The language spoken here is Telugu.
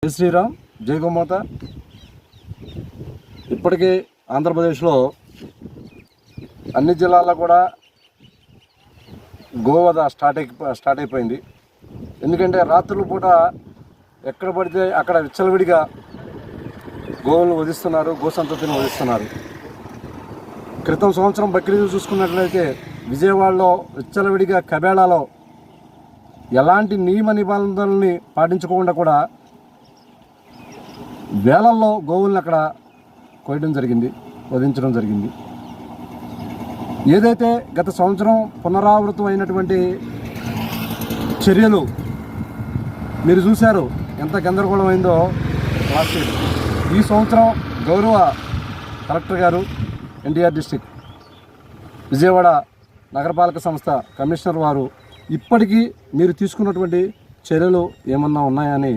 జై శ్రీరామ్, జై గోమాత. ఇప్పటికీ ఆంధ్రప్రదేశ్లో అన్ని జిల్లాల్లో కూడా గోవధ స్టార్ట్ అయిపోయింది. ఎందుకంటే రాత్రుల పూట ఎక్కడ పడితే అక్కడ విచ్చలవిడిగా గోవులను వధిస్తున్నారు, గోసంతతిని వధిస్తున్నారు. క్రితం సంవత్సరం బక్రీద్ చూసుకున్నట్లయితే విజయవాడలో విచ్చలవిడిగా కబేళాలో ఎలాంటి నియమ నిబంధనల్ని పాటించకుండా కూడా వేలల్లో గోవుల్ని అక్కడ కోయడం జరిగింది, వధించడం జరిగింది. ఏదైతే గత సంవత్సరం పునరావృతం అయినటువంటి చర్యలు మీరు చూశారు, ఎంత గందరగోళం అయిందో లాస్ట్ ఇయర్. ఈ సంవత్సరం గౌరవ కలెక్టర్ గారు, ఎన్టీఆర్ డిస్ట్రిక్ట్ విజయవాడ నగరపాలక సంస్థ కమిషనర్ వారు ఇప్పటికీ మీరు తీసుకున్నటువంటి చర్యలు ఏమన్నా ఉన్నాయని